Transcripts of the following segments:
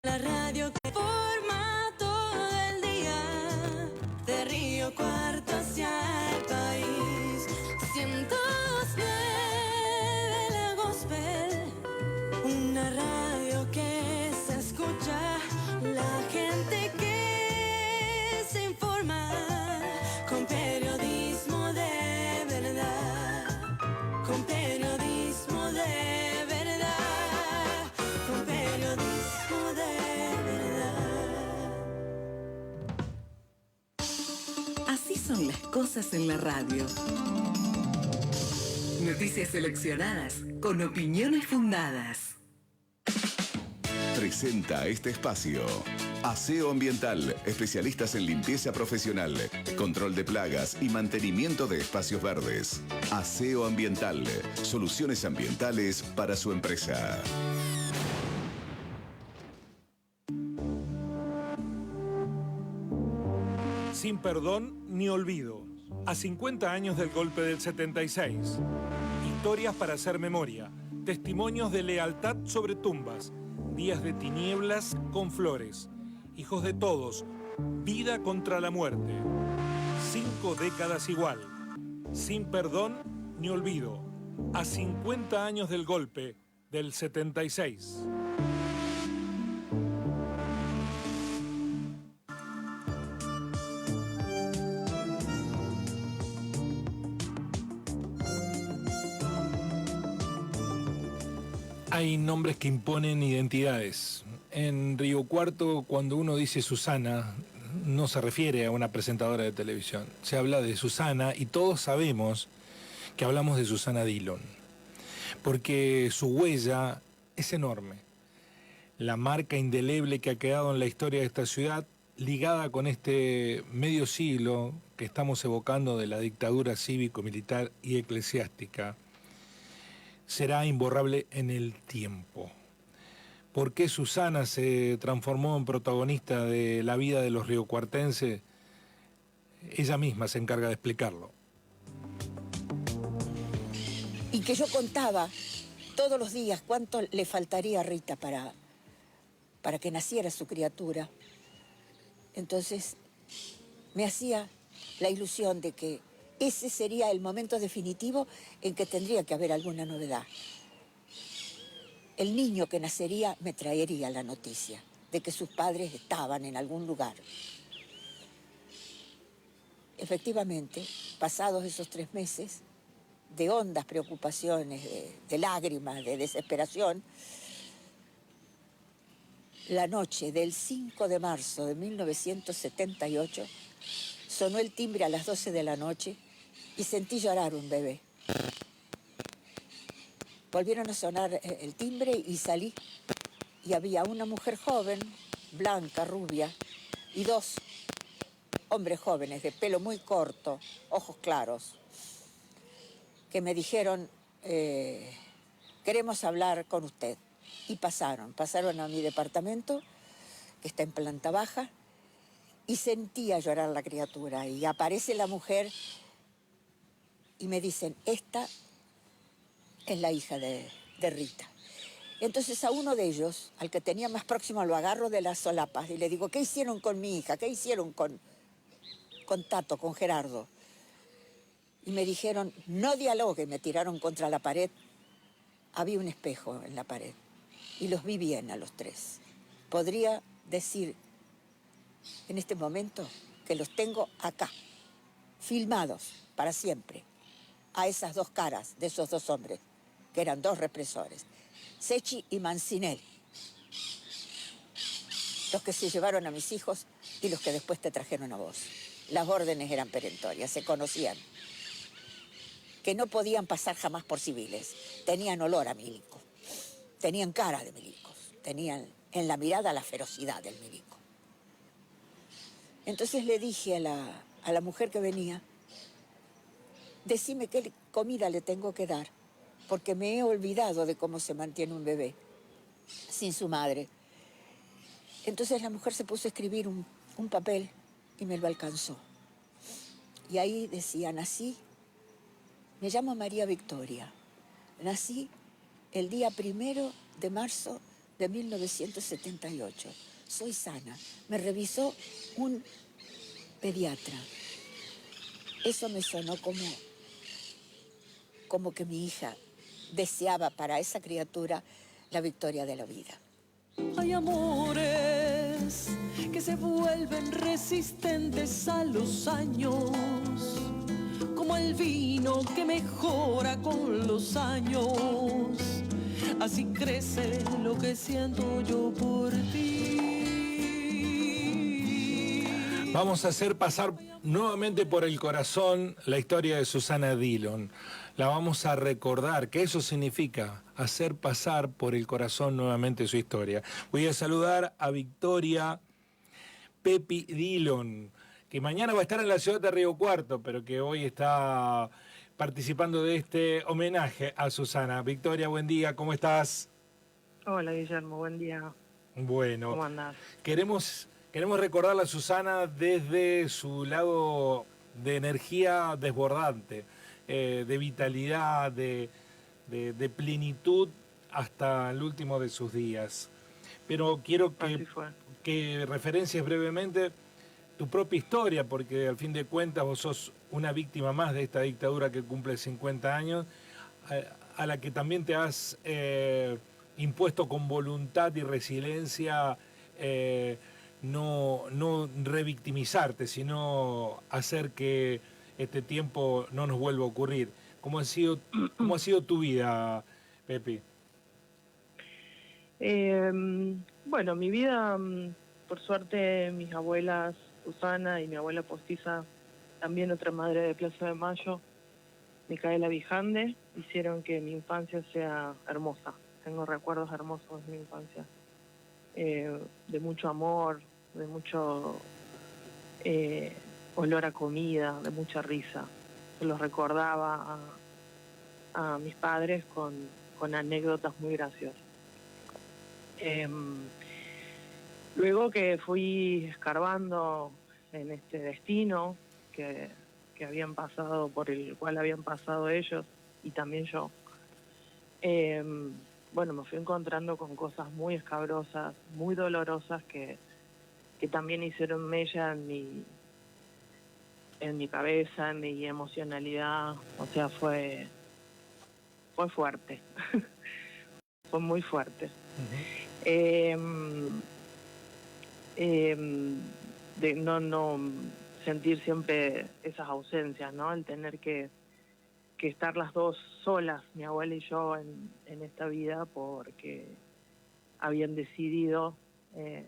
La radio que forma todo el día, de Río Cuarto hacia el país. 102.9 la Gospel, una radio que se escucha, la gente que se informa, con periodismo de verdad, con periodismo de verdad, con periodismo de verdad. Así son las cosas en la radio. Noticias seleccionadas con opiniones fundadas. Presenta este espacio. Aseo Ambiental, especialistas en limpieza profesional, control de plagas y mantenimiento de espacios verdes. Aseo Ambiental, soluciones ambientales para su empresa. Sin perdón ni olvido. A 50 años del golpe del 76. Historias para hacer memoria. Testimonios de lealtad sobre tumbas. Días de tinieblas con flores. Hijos de todos. Vida contra la muerte. 5 décadas igual. Sin perdón ni olvido. A 50 años del golpe del 76. Hay nombres que imponen identidades. En Río Cuarto, cuando uno dice Susana, no se refiere a una presentadora de televisión. Se habla de Susana y todos sabemos que hablamos de Susana Dillon, porque su huella es enorme. La marca indeleble que ha quedado en la historia de esta ciudad, ligada con este medio siglo que estamos evocando de la dictadura cívico-militar y eclesiástica, será imborrable en el tiempo. ¿Por qué Susana se transformó en protagonista de la vida de los riocuartenses? Ella misma se encarga de explicarlo. Y que yo contaba todos los días cuánto le faltaría a Rita para que naciera su criatura. Entonces me hacía la ilusión de que ese sería el momento definitivo en que tendría que haber alguna novedad. El niño que nacería me traería la noticia de que sus padres estaban en algún lugar. Efectivamente, pasados esos 3 meses de hondas preocupaciones, de lágrimas, de desesperación, la noche del 5 de marzo de 1978 sonó el timbre a las 12 de la noche y sentí llorar un bebé. Volvieron a sonar el timbre y salí. Y había una mujer joven, blanca, rubia, y 2 hombres jóvenes de pelo muy corto, ojos claros, que me dijeron, queremos hablar con usted. Y pasaron a mi departamento, que está en planta baja, y sentía llorar la criatura. Y aparece la mujer y me dicen, esta es la hija de Rita. Entonces a uno de ellos, al que tenía más próximo, lo agarro de las solapas y le digo, ¿qué hicieron con mi hija? ¿Qué hicieron con Tato, con Gerardo? Y me dijeron, no dialogue, me tiraron contra la pared. Había un espejo en la pared y los vi bien a los 3. Podría decir en este momento que los tengo acá, filmados para siempre, a esas 2 caras de esos 2 hombres, que eran 2 represores, Secchi y Mancinelli, los que se llevaron a mis hijos y los que después te trajeron a vos. Las órdenes eran perentorias, se conocían, que no podían pasar jamás por civiles, tenían olor a milico, tenían cara de milicos, tenían en la mirada la ferocidad del milico. Entonces le dije a la mujer que venía, decime qué comida le tengo que dar, porque me he olvidado de cómo se mantiene un bebé sin su madre. Entonces la mujer se puso a escribir un papel y me lo alcanzó. Y ahí decía, nací, me llamo María Victoria, nací el día 1 de marzo de 1978. Soy sana. Me revisó un pediatra. Eso me sonó como que mi hija deseaba para esa criatura la victoria de la vida. Hay amores que se vuelven resistentes a los años, como el vino que mejora con los años. Así crece lo que siento yo por ti. Vamos a hacer pasar nuevamente por el corazón la historia de Susana Dillon. La vamos a recordar, que eso significa hacer pasar por el corazón nuevamente su historia. Voy a saludar a Victoria Pepi Dillon, que mañana va a estar en la ciudad de Río Cuarto, pero que hoy está participando de este homenaje a Susana. Victoria, buen día, ¿cómo estás? Hola Guillermo, buen día. Bueno, ¿Cómo andás? queremos recordarla a Susana desde su lado de energía desbordante, de vitalidad, de plenitud hasta el último de sus días. Pero quiero que referencies brevemente tu propia historia, porque al fin de cuentas vos sos una víctima más de esta dictadura que cumple 50 años, a la que también te has impuesto con voluntad y resiliencia, no revictimizarte, sino hacer que este tiempo no nos vuelva a ocurrir. ¿Cómo ha sido tu vida, Pepi? Bueno, mi vida, por suerte, mis abuelas Susana y mi abuela postiza, también otra madre de Plaza de Mayo, Micaela Vijande, hicieron que mi infancia sea hermosa. Tengo recuerdos hermosos de mi infancia, de mucho amor, de mucho olor a comida, de mucha risa. Se los recordaba a mis padres con anécdotas muy graciosas. Luego que fui escarbando en este destino que habían pasado, por el cual habían pasado ellos y también yo, bueno, me fui encontrando con cosas muy escabrosas, muy dolorosas que también hicieron mella en mi cabeza, en mi emocionalidad. O sea, fue fuerte. Fue muy fuerte. De no sentir siempre esas ausencias, ¿no? El tener que estar las dos solas, mi abuela y yo, en esta vida, porque habían decidido de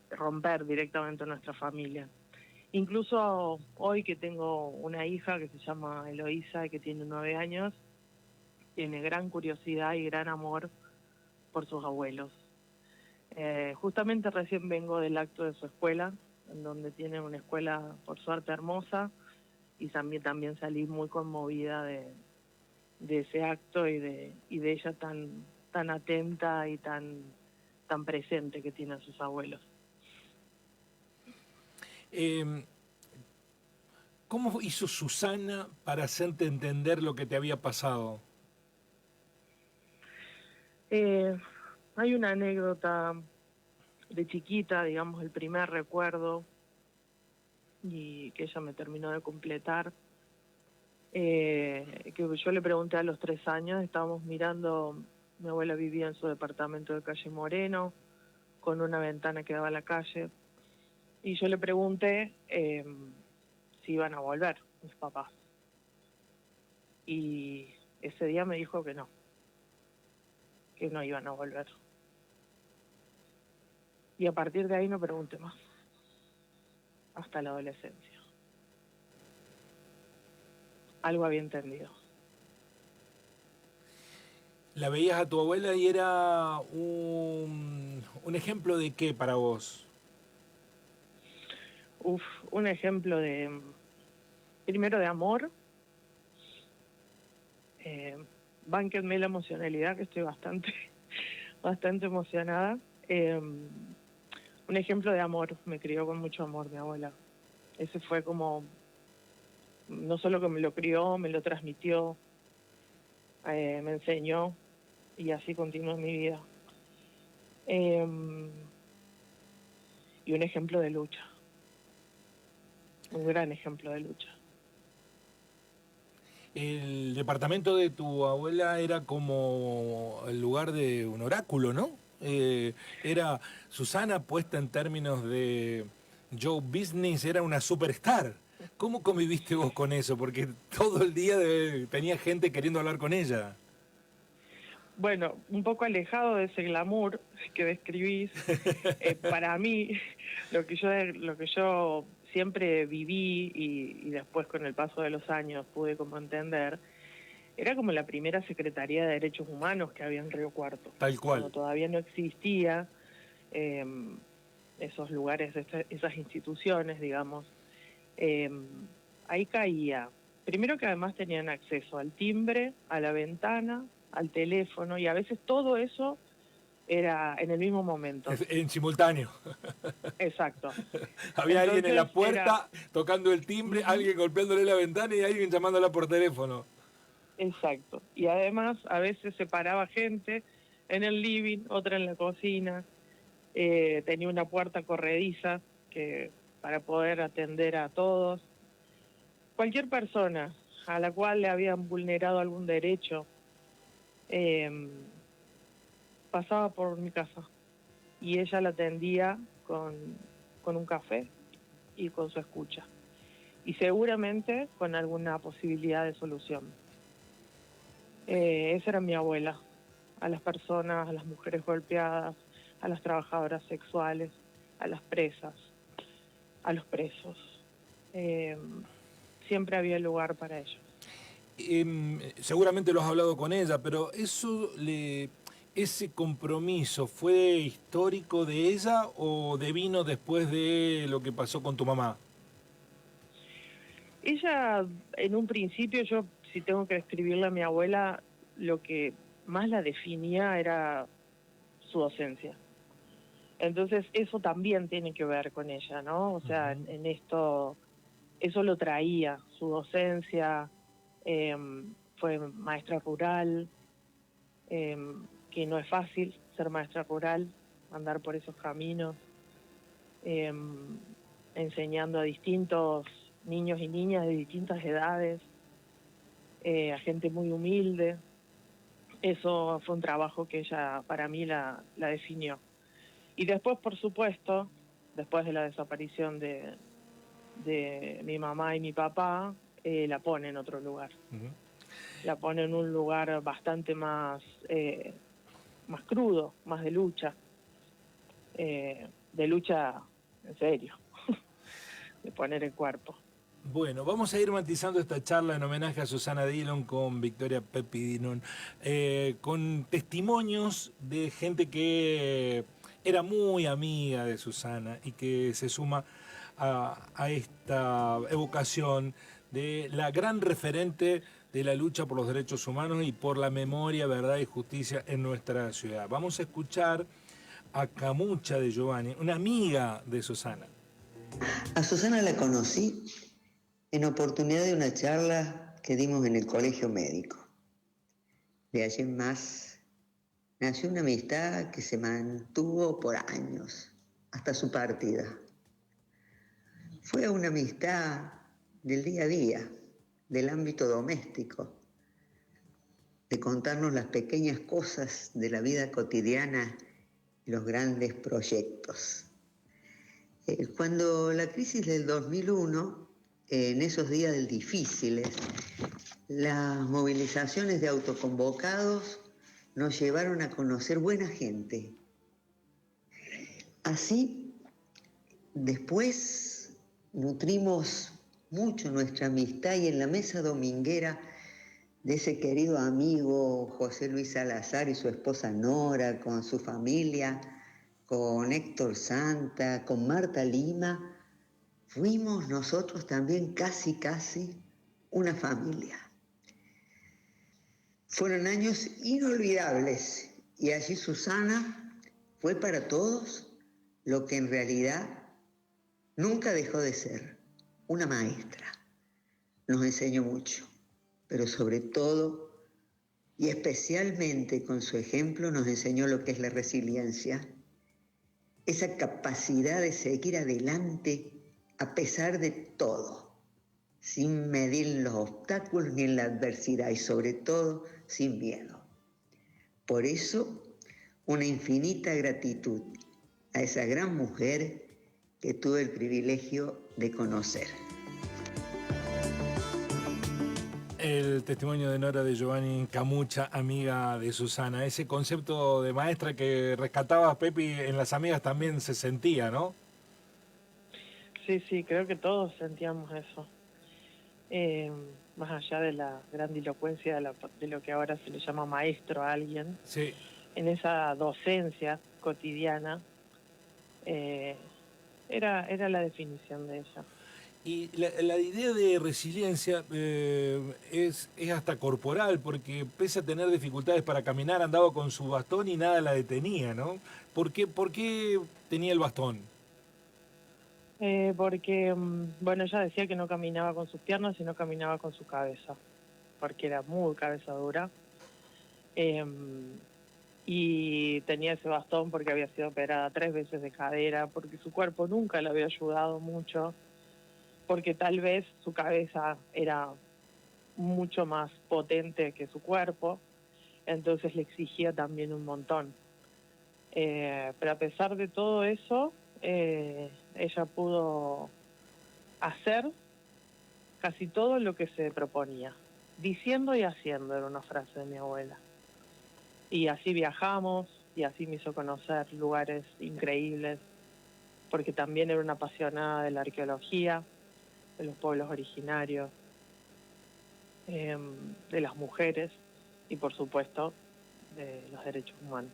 romper directamente nuestra familia. Incluso hoy que tengo una hija que se llama Eloísa y que tiene 9 años, tiene gran curiosidad y gran amor por sus abuelos. Justamente recién vengo del acto de su escuela, en donde tiene una escuela por suerte hermosa, y también salí muy conmovida de ese acto y de ella tan atenta y tan presente que tiene a sus abuelos. ¿Cómo hizo Susana para hacerte entender lo que te había pasado? Hay una anécdota de chiquita, digamos, el primer recuerdo, y que ella me terminó de completar, que yo le pregunté a los 3 años, estábamos mirando, mi abuela vivía en su departamento de calle Moreno, con una ventana que daba a la calle, y yo le pregunté si iban a volver mis papás. Y ese día me dijo que no iban a volver. Y a partir de ahí no pregunté más, hasta la adolescencia. Algo había entendido. ¿La veías a tu abuela y era un ejemplo de qué para vos? Un ejemplo primero de amor. Bánquenme la emocionalidad, que estoy bastante emocionada. Un ejemplo de amor, me crió con mucho amor mi abuela. Ese fue como, no solo que me lo crió, me lo transmitió, me enseñó, y así continuó en mi vida. Y un ejemplo de lucha, un gran ejemplo de lucha. El departamento de tu abuela era como el lugar de un oráculo, ¿no? Era Susana puesta en términos de show business, era una superstar. ¿Cómo conviviste vos con eso? Porque todo el día tenía gente queriendo hablar con ella. Bueno, un poco alejado de ese glamour que describís, para mí, lo que yo siempre viví y después con el paso de los años pude como entender, era como la primera Secretaría de Derechos Humanos que había en Río Cuarto. Tal cual. Cuando todavía no existía esos lugares, esas instituciones, digamos, ahí caía. Primero que además tenían acceso al timbre, a la ventana, al teléfono, y a veces todo eso era en el mismo momento. En simultáneo. Exacto. Había alguien en la puerta Era... tocando el timbre, alguien golpeándole la ventana y alguien llamándola por teléfono. Exacto. Y además a veces se paraba gente en el living, otra en la cocina. Tenía una puerta corrediza para poder atender a todos. Cualquier persona a la cual le habían vulnerado algún derecho pasaba por mi casa y ella la atendía con un café y con su escucha y seguramente con alguna posibilidad de solución. Esa era mi abuela, a las personas, a las mujeres golpeadas, a las trabajadoras sexuales, a las presas, a los presos. Siempre había lugar para ellos. Seguramente lo has hablado con ella, pero ese compromiso fue histórico de ella o devino después de lo que pasó con tu mamá. Ella, en un principio, yo si tengo que describirle a mi abuela, lo que más la definía era su docencia. Entonces eso también tiene que ver con ella, ¿no? O sea, en esto, eso lo traía, su docencia. Fue maestra rural, que no es fácil ser maestra rural, andar por esos caminos, enseñando a distintos niños y niñas de distintas edades, a gente muy humilde. Eso fue un trabajo que ella, para mí, la definió. Y después, por supuesto, después de la desaparición de mi mamá y mi papá, la pone en otro lugar. La pone en un lugar bastante más crudo, más de lucha en serio, de poner el cuerpo. Bueno, vamos a ir matizando esta charla en homenaje a Susana Dillon con Victoria Pepi Dillon, con testimonios de gente que era muy amiga de Susana y que se suma a esta evocación de la gran referente de la lucha por los derechos humanos y por la memoria, verdad y justicia en nuestra ciudad. Vamos a escuchar a Camucha de Giovanni, una amiga de Susana. A Susana la conocí en oportunidad de una charla que dimos en el colegio médico. De allí en más nació una amistad que se mantuvo por años, hasta su partida. Fue una amistad del día a día, del ámbito doméstico, de contarnos las pequeñas cosas de la vida cotidiana y los grandes proyectos. Cuando la crisis del 2001, en esos días difíciles, las movilizaciones de autoconvocados nos llevaron a conocer buena gente. Así, después nutrimos mucho nuestra amistad y en la mesa dominguera de ese querido amigo José Luis Salazar y su esposa Nora, con su familia, con Héctor Santa, con Marta Lima, fuimos nosotros también casi una familia. Fueron años inolvidables y allí Susana fue para todos lo que en realidad nunca dejó de ser, una maestra. Nos enseñó mucho, pero sobre todo y especialmente con su ejemplo nos enseñó lo que es la resiliencia esa capacidad de seguir adelante a pesar de todo, sin medir los obstáculos ni en la adversidad y sobre todo sin miedo. Por eso, una infinita gratitud a esa gran mujer que tuve el privilegio de conocer. El testimonio de Nora de Giovanni Camucha, amiga de Susana. Ese concepto de maestra que rescataba Pepi en las amigas también se sentía, ¿no? Sí, sí, creo que todos sentíamos eso. Más allá de la grandilocuencia de lo que ahora se le llama maestro a alguien, Sí. en esa docencia cotidiana, era la definición de ella. Y la idea de resiliencia es hasta corporal, porque pese a tener dificultades para caminar, andaba con su bastón y nada la detenía, ¿no? ¿Por qué tenía el bastón? Porque, bueno, ella decía que no caminaba con sus piernas, sino caminaba con su cabeza, porque era muy cabeza dura. Y tenía ese bastón porque había sido operada 3 veces de cadera, porque su cuerpo nunca le había ayudado mucho, porque tal vez su cabeza era mucho más potente que su cuerpo, entonces le exigía también un montón. Pero a pesar de todo eso, ella pudo hacer casi todo lo que se proponía. Diciendo y haciendo era una frase de mi abuela. Y así viajamos, y así me hizo conocer lugares increíbles, porque también era una apasionada de la arqueología, de los pueblos originarios, de las mujeres y, por supuesto, de los derechos humanos.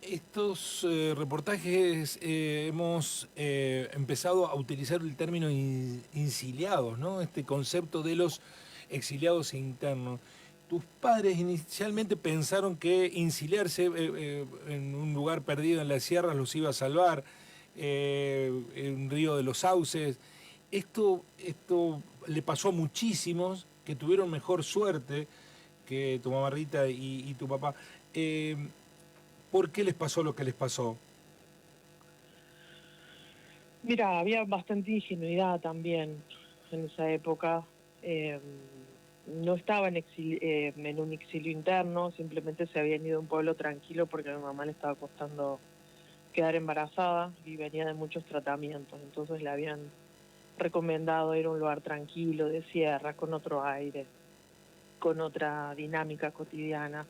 Estos reportajes hemos empezado a utilizar el término insiliados, ¿no? Este concepto de los exiliados internos. ¿Tus padres inicialmente pensaron que insiliarse en un lugar perdido en las sierras los iba a salvar, en un río de los sauces? Esto le pasó a muchísimos que tuvieron mejor suerte que tu mamá Rita y tu papá. ¿Por qué les pasó lo que les pasó? Mira, había bastante ingenuidad también en esa época. No estaban en un exilio interno, simplemente se habían ido a un pueblo tranquilo porque a mi mamá le estaba costando quedar embarazada y venía de muchos tratamientos. Entonces le habían recomendado ir a un lugar tranquilo, de sierra, con otro aire, con otra dinámica cotidiana.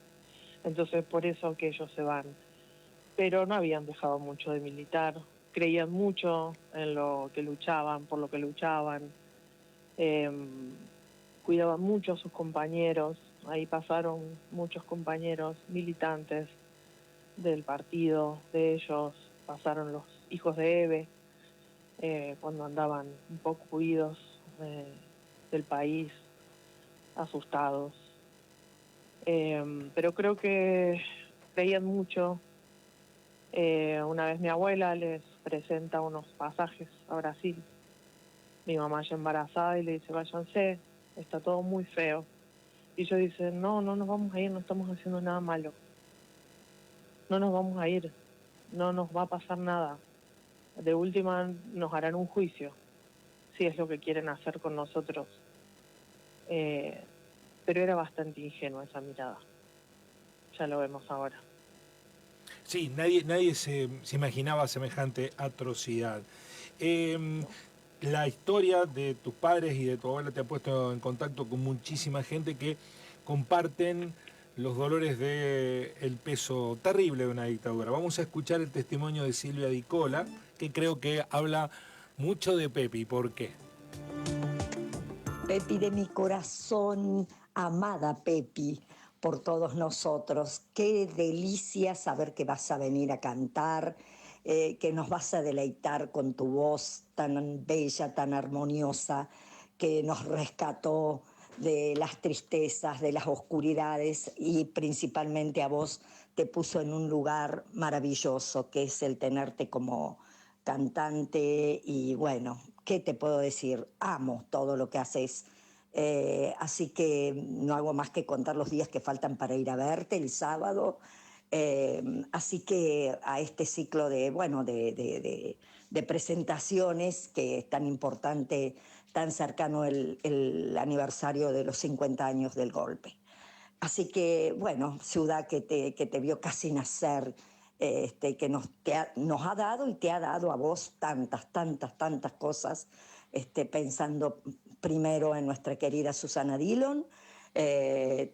Entonces por eso que ellos se van. Pero no habían dejado mucho de militar, creían mucho en lo que luchaban, por lo que luchaban, cuidaban mucho a sus compañeros. Ahí pasaron muchos compañeros militantes del partido de ellos, pasaron los hijos de Eve, cuando andaban un poco huidos del país, asustados. Pero creo que creían mucho. Una vez mi abuela les presenta unos pasajes a Brasil. Mi mamá ya embarazada y le dice, váyanse, está todo muy feo. Y ellos dicen, no nos vamos a ir, no estamos haciendo nada malo. No nos vamos a ir, no nos va a pasar nada. De última nos harán un juicio, si es lo que quieren hacer con nosotros. Pero era bastante ingenua esa mirada. Ya lo vemos ahora. Sí, nadie se imaginaba semejante atrocidad. La historia de tus padres y de tu abuela te ha puesto en contacto con muchísima gente que comparten los dolores del peso terrible de una dictadura. Vamos a escuchar el testimonio de Silvia Dicola, que creo que habla mucho de Pepi. ¿Por qué? Pepi de mi corazón, amada Pepi, por todos nosotros. Qué delicia saber que vas a venir a cantar, que nos vas a deleitar con tu voz tan bella, tan armoniosa, que nos rescató de las tristezas, de las oscuridades y principalmente a vos te puso en un lugar maravilloso, que es el tenerte como cantante y bueno, ¿qué te puedo decir? Amo todo lo que haces. Así que no hago más que contar los días que faltan para ir a verte el sábado, Así que a este ciclo de, bueno, de presentaciones, que es tan importante, tan cercano el aniversario de los 50 años del golpe. Así que, bueno, ciudad que te vio casi nacer, que nos ha dado y te ha dado a vos tantas cosas, pensando primero en nuestra querida Susana Dillon,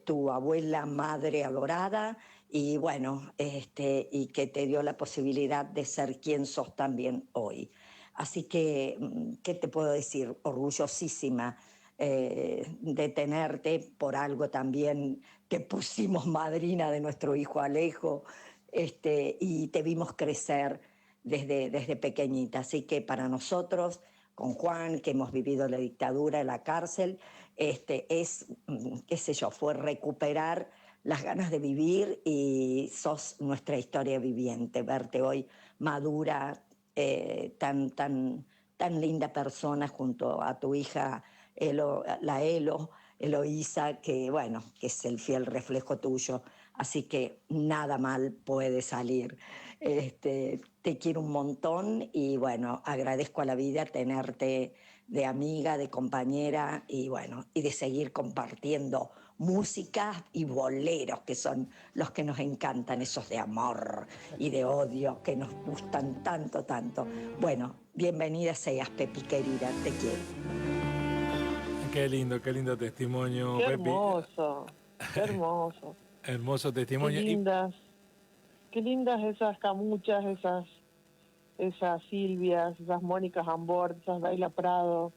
tu abuela, madre adorada, y bueno, y que te dio la posibilidad de ser quien sos también hoy. Así que, ¿qué te puedo decir? Orgullosísima de tenerte, por algo también que pusimos madrina de nuestro hijo Alejo, y te vimos crecer desde pequeñita. Así que para nosotros, con Juan, que hemos vivido la dictadura en la cárcel, es, qué sé yo, fue recuperar las ganas de vivir, y sos nuestra historia viviente. Verte hoy madura, tan linda persona junto a tu hija Eloísa, que bueno, que es el fiel reflejo tuyo, así que nada mal puede salir. Te quiero un montón y bueno, agradezco a la vida tenerte de amiga, de compañera, y bueno, y de seguir compartiendo música y boleros, que son los que nos encantan, esos de amor y de odio que nos gustan tanto. Bueno, bienvenida seas, Pepi querida, te quiero. Qué lindo testimonio, Qué Pepi. hermoso, qué hermoso. Hermoso testimonio. Qué lindas esas Camuchas, esas Silvias, esas Mónicas Ambord, esas Daila Prado,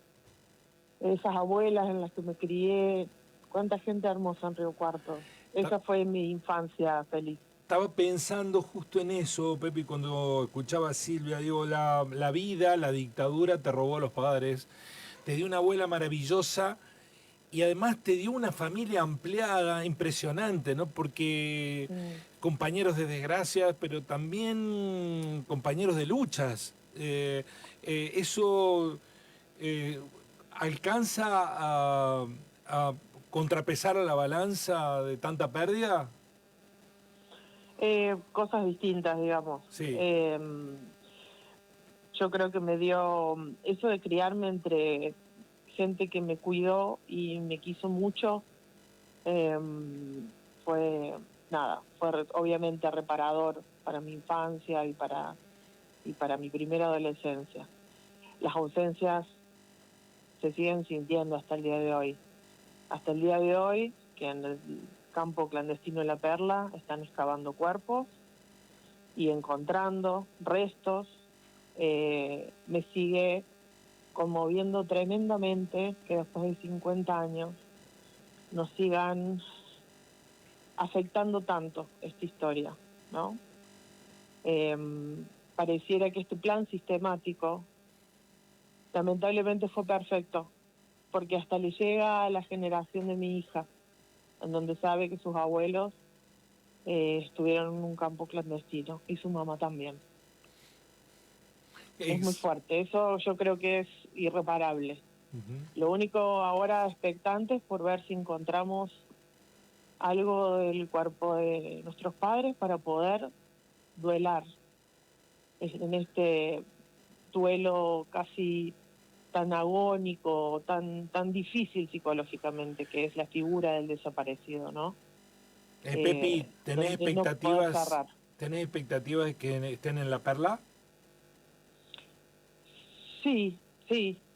esas abuelas en las que me crié. Cuánta gente hermosa en Río Cuarto. Esa fue mi infancia feliz. Estaba pensando justo en eso, Pepi, cuando escuchaba a Silvia. Digo, la vida, la dictadura te robó a los padres, te dio una abuela maravillosa y además te dio una familia ampliada, impresionante, ¿no? Porque compañeros de desgracias, pero también compañeros de luchas. Eso alcanza a contrapesar a la balanza de tanta pérdida. Cosas distintas, digamos. Sí. Yo creo que me dio eso de criarme entre gente que me cuidó y me quiso mucho. Fue obviamente reparador para mi infancia y para mi primera adolescencia. Las ausencias se siguen sintiendo hasta el día de hoy. Hasta el día de hoy, que en el campo clandestino de La Perla están excavando cuerpos y encontrando restos. Me sigue conmoviendo tremendamente que después de 50 años nos sigan afectando tanto esta historia, ¿no? Pareciera que este plan sistemático lamentablemente fue perfecto, porque hasta le llega a la generación de mi hija, en donde sabe que sus abuelos estuvieron en un campo clandestino y su mamá también. Es muy fuerte, eso yo creo que es irreparable. Lo único ahora expectante es por ver si encontramos algo del cuerpo de nuestros padres para poder duelar en este duelo casi tan agónico, tan difícil psicológicamente, que es la figura del desaparecido, ¿no? Pepi, ¿tenés expectativas de que estén en La Perla? Sí,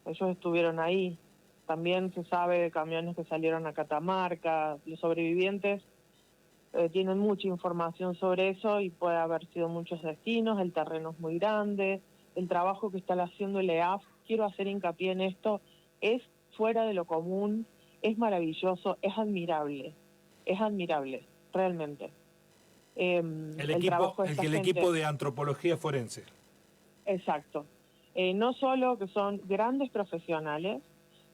ellos estuvieron ahí. También se sabe de camiones que salieron a Catamarca. Los sobrevivientes tienen mucha información sobre eso y puede haber sido muchos destinos. El terreno es muy grande. El trabajo que está haciendo el EAF, quiero hacer hincapié en esto, es fuera de lo común, es maravilloso, es admirable, realmente. El equipo de antropología forense. Exacto. No solo que son grandes profesionales,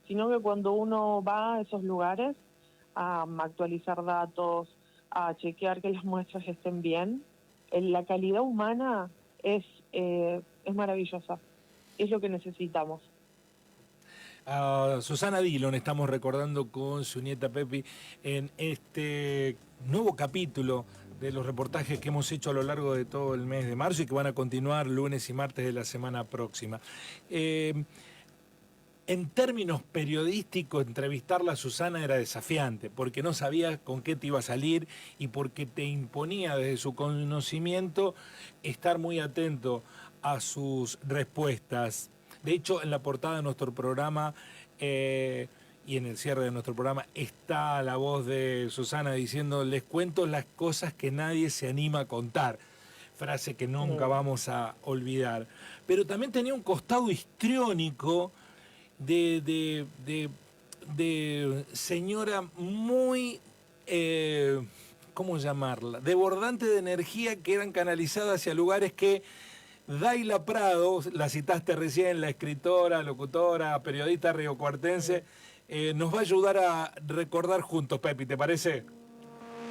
sino que cuando uno va a esos lugares a actualizar datos, a chequear que las muestras estén bien, la calidad humana es maravillosa, es lo que necesitamos. A Susana Dillon estamos recordando con su nieta Pepi en este nuevo capítulo de los reportajes que hemos hecho a lo largo de todo el mes de marzo y que van a continuar lunes y martes de la semana próxima. En términos periodísticos, entrevistarla a Susana era desafiante, porque no sabía con qué te iba a salir y porque te imponía desde su conocimiento estar muy atento a sus respuestas. De hecho, en la portada de nuestro programa y en el cierre de nuestro programa está la voz de Susana diciendo: les cuento las cosas que nadie se anima a contar. Frase que nunca vamos a olvidar. Pero también tenía un costado histriónico de señora muy, ¿cómo llamarla? Desbordante de energía, que eran canalizadas hacia lugares que Daila Prado, la citaste recién, la escritora, locutora, periodista riocuartense, nos va a ayudar a recordar juntos, Pepi, ¿te parece?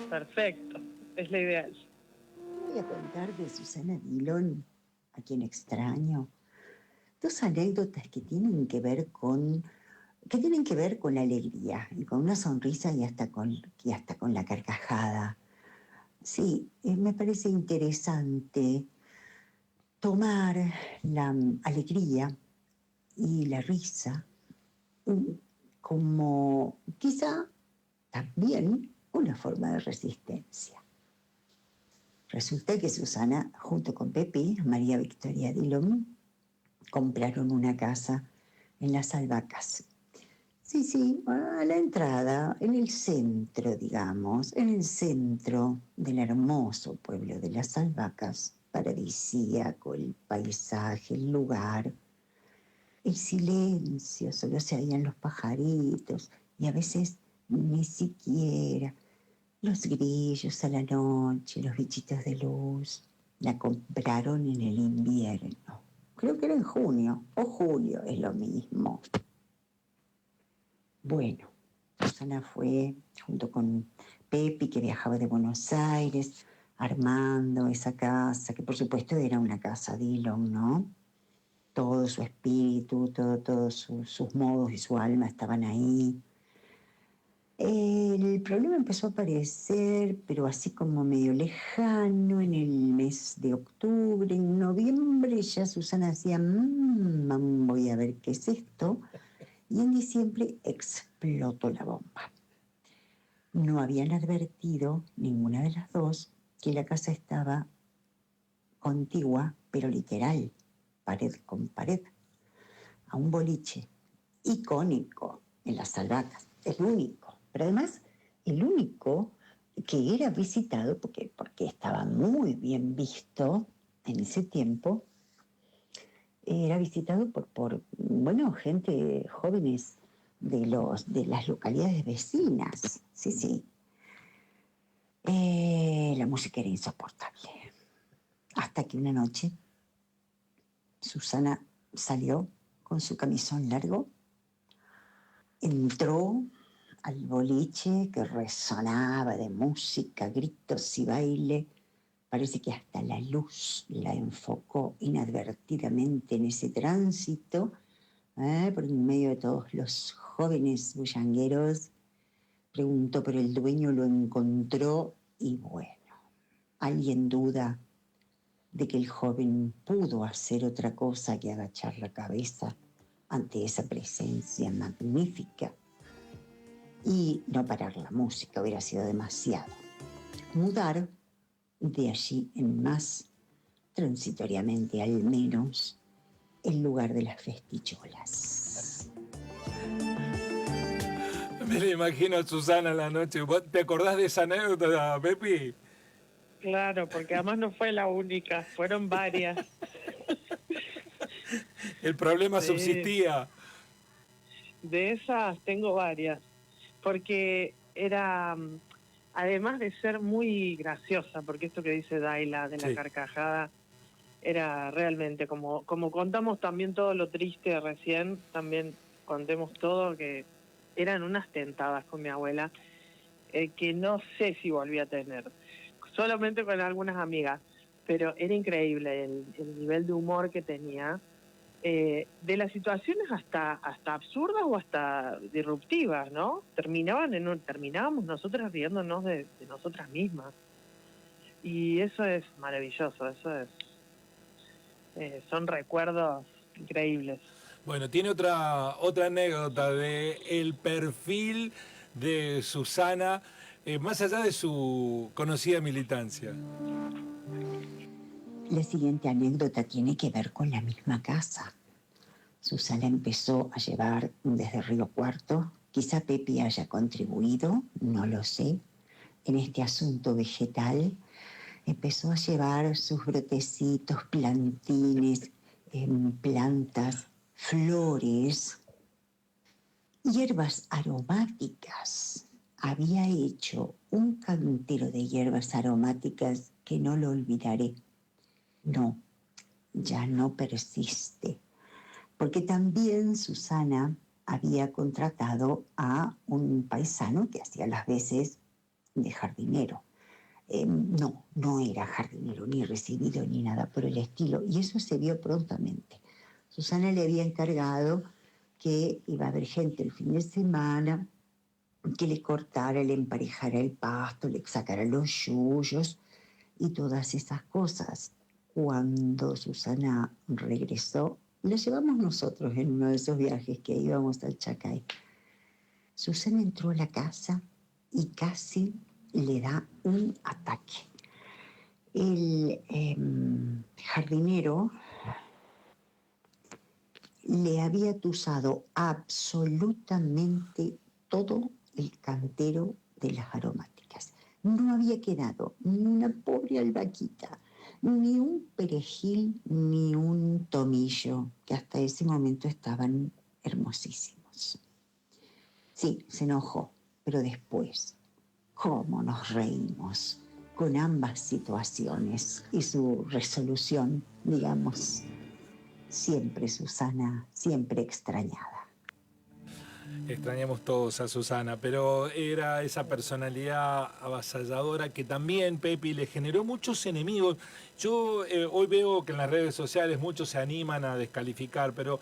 Perfecto, es la ideal. Voy a contar de Susana Dillon, a quien extraño, dos anécdotas que tienen que ver con la alegría y con una sonrisa y hasta con la carcajada. Sí, me parece interesante tomar la alegría y la risa como quizá también una forma de resistencia. Resulta que Susana, junto con Pepi, María Victoria Dillon, compraron una casa en Las Albahacas. Sí, a la entrada, en el centro, digamos, en el centro del hermoso pueblo de Las Albahacas, paradisíaco, el paisaje, el lugar, el silencio, solo se oían los pajaritos y a veces ni siquiera los grillos a la noche, los bichitos de luz. La compraron en el invierno. Creo que era en junio o julio, es lo mismo. Bueno, Susana fue junto con Pepi, que viajaba de Buenos Aires, armando esa casa, que por supuesto era una casa Dillon, ¿no? Todo su espíritu, todos sus modos y su alma estaban ahí. El problema empezó a aparecer, pero así como medio lejano, en el mes de octubre. En noviembre ya Susana decía, voy a ver qué es esto. Y en diciembre explotó la bomba. No habían advertido, ninguna de las dos, que la casa estaba contigua, pero literal, pared con pared, a un boliche icónico en Las Albahacas, el único. Pero además, el único que era visitado, porque estaba muy bien visto en ese tiempo, era visitado por gente, jóvenes de las localidades vecinas. Sí. La música era insoportable. Hasta que una noche Susana salió con su camisón largo, entró al boliche que resonaba de música, gritos y baile. Parece que hasta la luz la enfocó inadvertidamente en ese tránsito, por en medio de todos los jóvenes bullangueros. Preguntó por el dueño, lo encontró y bueno, ¿alguien duda de que el joven pudo hacer otra cosa que agachar la cabeza ante esa presencia magnífica? Y no parar la música, hubiera sido demasiado. Mudar de allí en más, transitoriamente al menos, el lugar de las festicholas. Me lo imagino a Susana en la noche. ¿Te acordás de esa anécdota, Pepi? Claro, porque además no fue la única, fueron varias. El problema subsistía. De esas tengo varias, porque era, además de ser muy graciosa, porque esto que dice Daila de la carcajada, era realmente, como contamos también todo lo triste recién, también contemos todo, que eran unas tentadas con mi abuela, que no sé si volví a tener, solamente con algunas amigas, pero era increíble el nivel de humor que tenía, de las situaciones hasta absurdas o hasta disruptivas, ¿no? Terminábamos nosotras riéndonos de nosotras mismas. Y eso es maravilloso, son recuerdos increíbles. Bueno, tiene otra anécdota de el perfil de Susana, más allá de su conocida militancia. La siguiente anécdota tiene que ver con la misma casa. Susana empezó a llevar desde Río Cuarto, quizá Pepi haya contribuido, no lo sé, en este asunto vegetal. Empezó a llevar sus brotecitos, plantines, plantas, flores, hierbas aromáticas. Había hecho un cantero de hierbas aromáticas que no lo olvidaré. No, ya no persiste. Porque también Susana había contratado a un paisano que hacía las veces de jardinero. No era jardinero, ni recibido, ni nada por el estilo. Y eso se vio prontamente. Susana le había encargado que iba a haber gente el fin de semana, que le cortara, le emparejara el pasto, le sacara los yuyos y todas esas cosas. Cuando Susana regresó, la llevamos nosotros en uno de esos viajes que íbamos al Chacay. Susana entró a la casa y casi le da un ataque. El jardinero le había tusado absolutamente todo el cantero de las aromáticas. No había quedado ni una pobre albahaquita, ni un perejil, ni un tomillo, que hasta ese momento estaban hermosísimos. Sí, se enojó, pero después, cómo nos reímos con ambas situaciones y su resolución, digamos, siempre Susana, siempre extrañada. Extrañamos todos a Susana, pero era esa personalidad avasalladora que también Pepi le generó muchos enemigos. Yo hoy veo que en las redes sociales muchos se animan a descalificar, pero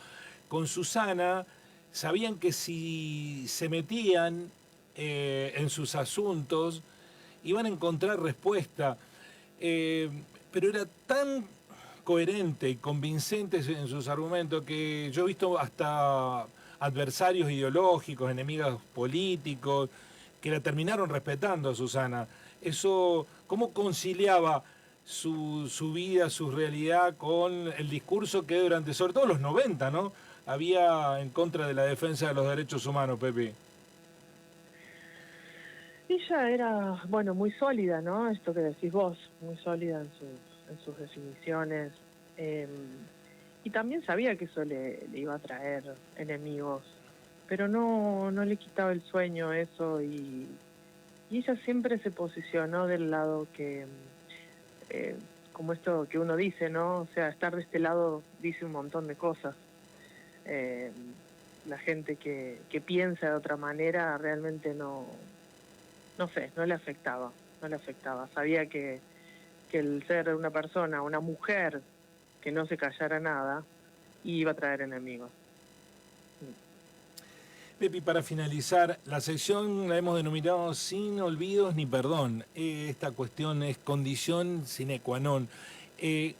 con Susana sabían que si se metían en sus asuntos iban a encontrar respuesta, pero era tan coherente y convincente en sus argumentos que yo he visto hasta adversarios ideológicos, enemigos políticos, que la terminaron respetando a Susana. Eso, ¿cómo conciliaba su vida, su realidad con el discurso que durante, sobre todo los 90, ¿no?, había en contra de la defensa de los derechos humanos, Pepe? Ella era, bueno, muy sólida, ¿no? Esto que decís vos, muy sólida en sus definiciones. Y también sabía que eso le iba a traer enemigos, pero no le quitaba el sueño eso, y ella siempre se posicionó del lado que, como esto que uno dice, ¿no? O sea, estar de este lado dice un montón de cosas. La gente que piensa de otra manera realmente no sé, no le afectaba. Sabía que el ser una persona, una mujer que no se callara nada, iba a traer enemigos. Pepi, para finalizar, la sección la hemos denominado Sin olvidos ni perdón. Esta cuestión es condición sine qua non.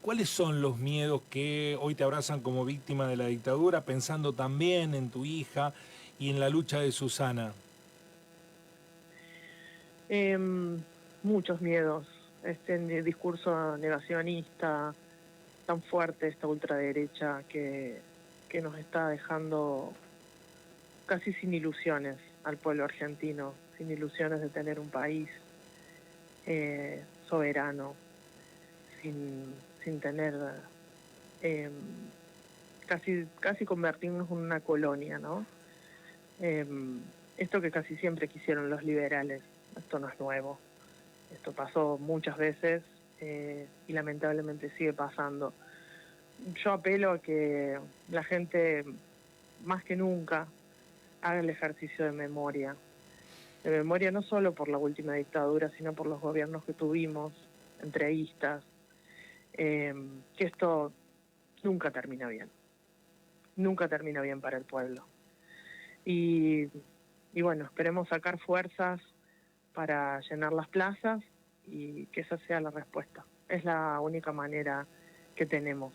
¿Cuáles son los miedos que hoy te abrazan como víctima de la dictadura, pensando también en tu hija y en la lucha de Susana? Muchos miedos. Este discurso negacionista tan fuerte, esta ultraderecha que nos está dejando casi sin ilusiones al pueblo argentino, sin ilusiones de tener un país soberano, sin tener, casi convertirnos en una colonia, ¿no? Esto que casi siempre quisieron los liberales, esto no es nuevo, esto pasó muchas veces y lamentablemente sigue pasando. Yo apelo a que la gente, más que nunca, haga el ejercicio de memoria no solo por la última dictadura, sino por los gobiernos que tuvimos, entreguistas, que esto nunca termina bien para el pueblo. Y bueno, esperemos sacar fuerzas para llenar las plazas y que esa sea la respuesta. Es la única manera que tenemos,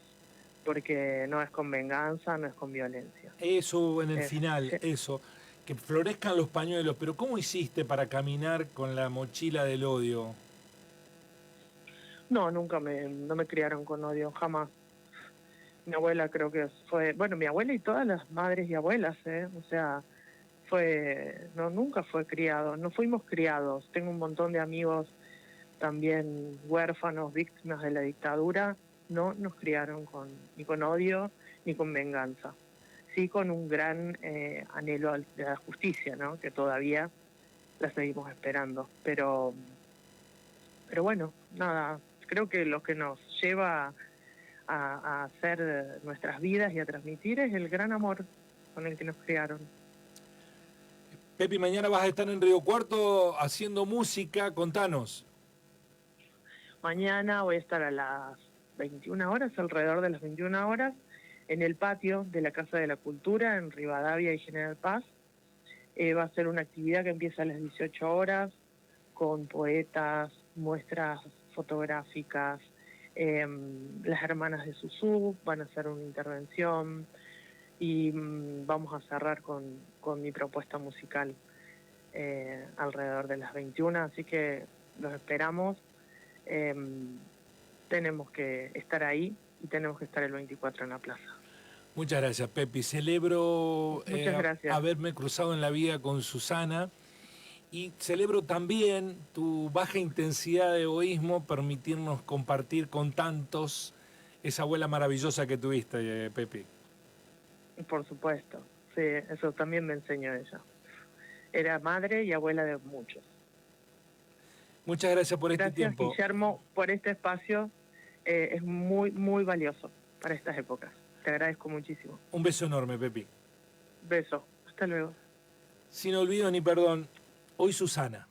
porque no es con venganza, no es con violencia. Eso en el final, eso, que florezcan los pañuelos, pero ¿cómo hiciste para caminar con la mochila del odio? No, no me criaron con odio, jamás. Mi abuela creo que fue, bueno, mi abuela y todas las madres y abuelas, o sea, nunca fue criado, no fuimos criados. Tengo un montón de amigos también huérfanos, víctimas de la dictadura, no nos criaron ni con odio ni con venganza. Sí con un gran anhelo de la justicia, ¿no? Que todavía la seguimos esperando. Pero bueno, nada, creo que lo que nos lleva a hacer nuestras vidas y a transmitir es el gran amor con el que nos criaron. Pepi, mañana vas a estar en Río Cuarto haciendo música, contanos. Mañana voy a estar a las 21 horas, alrededor de las 21 horas, en el patio de la Casa de la Cultura, en Rivadavia y General Paz. Va a ser una actividad que empieza a las 18 horas, con poetas, muestras fotográficas. Las hermanas de Susú van a hacer una intervención y vamos a cerrar con mi propuesta musical alrededor de las 21, así que los esperamos. Tenemos que estar ahí y tenemos que estar el 24 en la plaza. Muchas gracias, Pepi. Celebro gracias. haberme cruzado en la vida con Susana y celebro también tu baja intensidad de egoísmo, permitirnos compartir con tantos esa abuela maravillosa que tuviste, Pepi. Por supuesto, sí, eso también me enseñó ella. Era madre y abuela de muchos. Muchas gracias por este tiempo. Gracias, Guillermo, por este espacio. Es muy, muy valioso para estas épocas. Te agradezco muchísimo. Un beso enorme, Pepi. Beso. Hasta luego. Sin olvido ni perdón, hoy Susana.